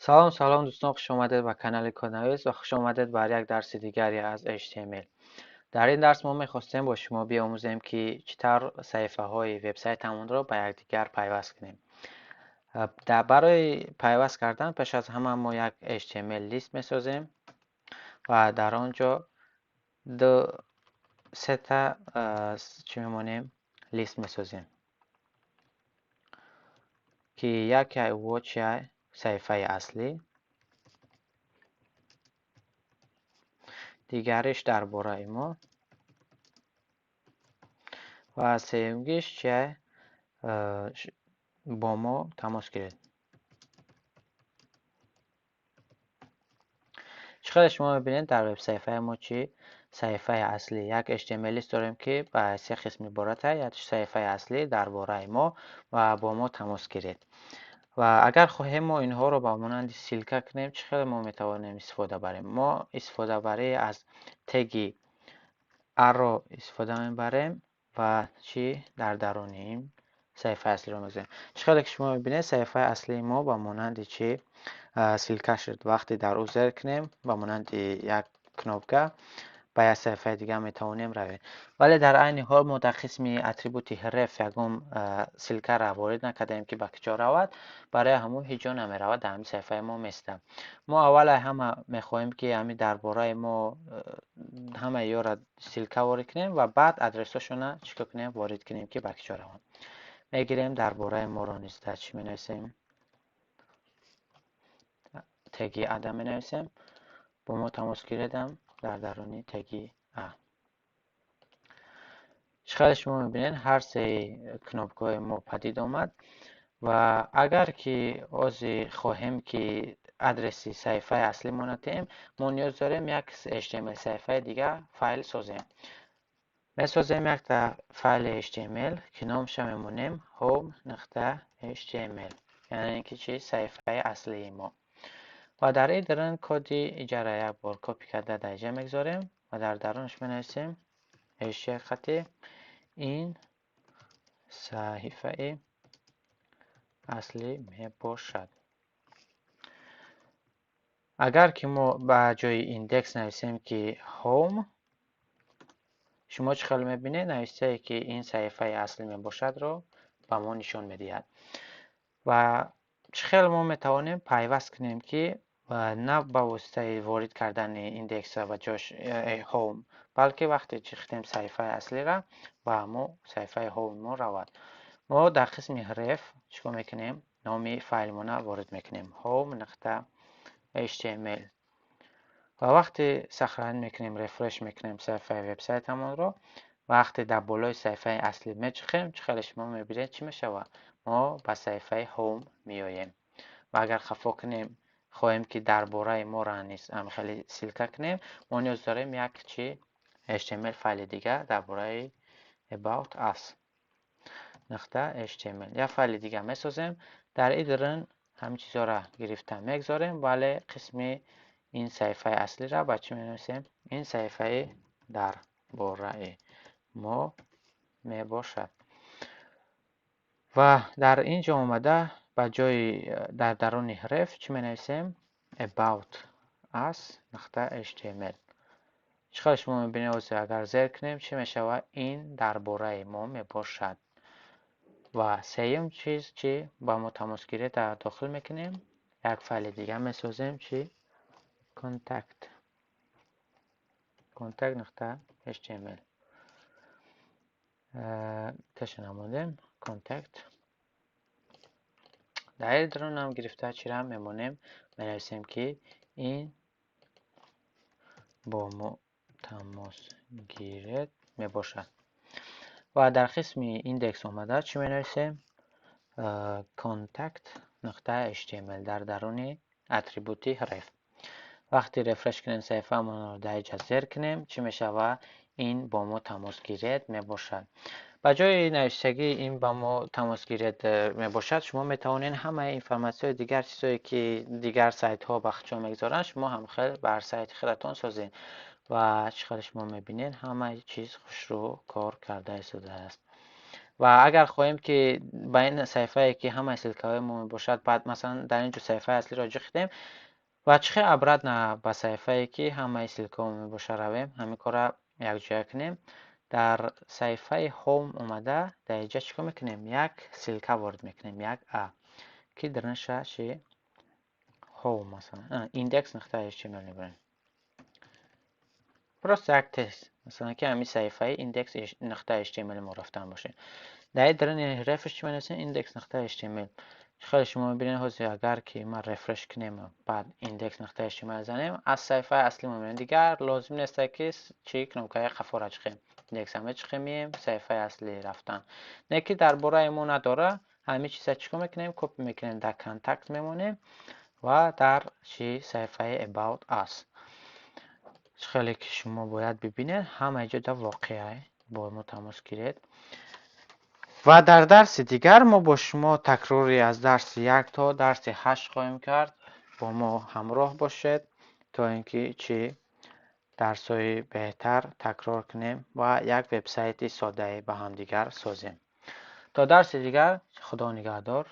سلام دوستان، خوش آمدید به کانال کدنویس و خوش آمدید بر یک درس دیگری از HTML. در این درس ما میخواستیم با شما بیاموزیم که چطور صفحه های وبسایت همون را به یکدیگر پیوست کنیم. برای پیوست کردن پیش از همه ما یک HTML لیست میسازیم و در آنجا سه تا چی میمونیم لیست میسازیم که یکی واچ صفحه اصلی، دیگرش درباره ما و سومیش چیه با ما تماس گیرید. چقدر شما میبینید در وب صفحه ما صفحه اصلی یک HTML داریم که به سه قسم عبارت است. یک صفحه اصلی درباره ما و با ما تماس گیرید و اگر خواهیم ما اینها رو با مانند سیلکه کنیم چقدر ما میتوانیم استفاده بریم. ما استفاده برای از تگ ارو استفاده میبریم و در درون این صفحه اصلی رو میذاریم. چقدر که شما میبینید صفحه اصلی ما با مانند سیلکه شد. وقتی در او زر کنیم با مانند یک کنوپگه به یک صفحه دیگه میتوانیم رویم، ولی در عین حال ما در قسم اتریبوت حرف یکم سیلکه را وارد نکردیم که به کجا رود. برای همون هیچ جا نمیرود، در همین صفحه ما میسته. ما اول همه میخواهیم که همین درباره ما همه یا را سیلکه وارد کنیم و بعد ادرساشون چیکار کنیم وارد کنیم که به کجا روند. میگیریم درباره ما را نیست چی مینویسیم، تگی ادم مینویسیم، با ما تماس گیریدم در درونی تگی چقدر شما میبینید هر سه کنوپگاه ما پدید آمد و اگر که آزی خواهیم که ادرسی صفحه اصلی منتیم ما نیاز داریم یک HTML صفحه دیگه فایل سازیم. میسازیم یک تا فایل HTML که نامش میمونیم home.html، یعنی اینکه چی صفحه اصلی ما. و در این درون کد اجاره یک بار کپی کرده در اینجا میگذاریم و در درونش مینویسیم اشیا خطی این صحیفه اصلی می باشد. اگر که ما به جای ایندکس نویسیم که هوم، شما چه خیلی میبینید نوشته که این صحیفه اصلی می باشد رو به ما نشان میدهد. و چه خیلی ما میتوانیم پیوست کنیم که نه با واسطه وارد کردن ایندکس و جاش هوم، بلکه وقتی چختیم صحیفه اصلی را و ما صحیفه هوم ما رود. ما در قسم حرف چیکار میکنیم؟ نام فایل ما وارد میکنیم home.html و وقتی سخن میکنیم رفرش میکنیم صفحه وبسایت همون رو، وقتی در بالای صفحه اصلی میچخیم چخیلی شما میبینید چی میشود؟ ما به صفحه هوم میاییم و اگر خفا کنیم خواهیم که درباره ما را نیست هم خیلی سیلکه کنیم، ما نیاز داریم یک HTML فایل دیگه درباره about us .html یا فایل دیگه میسازیم. در این درون همین چیزا را گرفته میگذاریم، ولی قسم این صفحه اصلی را با چی مینویسیم؟ این صفحه درباره ما می باشد. و در اینجا اومده با جای در درون حرف چی مینویسیم؟ about us .html. چقدر شما میبینید اگر زیر کنیم چی میشود؟ این درباره ما می باشد. و سوم چیز چی با ما تماس گیری در داخل میکنیم، یک فایل دیگه میسازیم چی contact.html تش نمودیم contact. در درون هم گرفته چی را میمونیم مینویسیم که این با ما تماس گیرید میباشد. و در قسم ایندکس اومده چی مینویسیم؟ contact.html در درون اتریبوت حرف. وقتی رفرش کنیم صفحه ما رو در اینجا زیر کنیم چی میشه؟ و این با ما تماس گیرید میباشد. با جای نوشتگی این با ما تماس گیرید میباشد شما میتوانید همه اینفورماسیون دیگر چیزایی که دیگر سایت ها بخشا میگذارن شما هم خیلی بر سایت خودتون سازین و چقدر شما میبینید همه چیز خوش رو کار کرده شده است. و اگر خواهیم که با این صفحه که همه سلکه های ما باشد، بعد مثلا در اینجا صفحه اصلی را جختیم و چخه عبرت نه با صفحه که همه سلکه ها باشه رویم، همین کار یک جای کنیم. در صفحه هوم اومده در اینجا چیکار میکنیم؟ یک سلکه وارد میکنیم، یک که درنش چی هوم مثلا ایندکس نقطه html میبریم. درست یک تست مثلا که همین صفحه ایندکس نقطه html ما رفتن باشه. در درن رفرش می‌نویسیم ایندکس نقطه html. خیلی شما ببینید حاضر اگر که ما رفرش کنیم بعد ایندکس نقطه html زنیم از صفحه اصلی ما دیگر لازم نیست که چی کنیم که قفا را چخیم ایندکس همه چخیم صفحه اصلی رفتن. نه که درباره ما نداره، همه چیز چیکار میکنیم؟ کپی میکنیم در کانتکت میمونیم و در چی صفحه about us. خیلی که شما باید ببینید همه جا در واقعه با ما تماس گیرید. و در درس دیگر ما با شما تکراری از درس 1 تا درس 8 خواهیم کرد. با ما همراه باشید تا اینکه چی درس‌های بهتر تکرار کنیم و یک وبسایت ساده به هم دیگر سازیم. تا درس دیگر خدا نگهدار.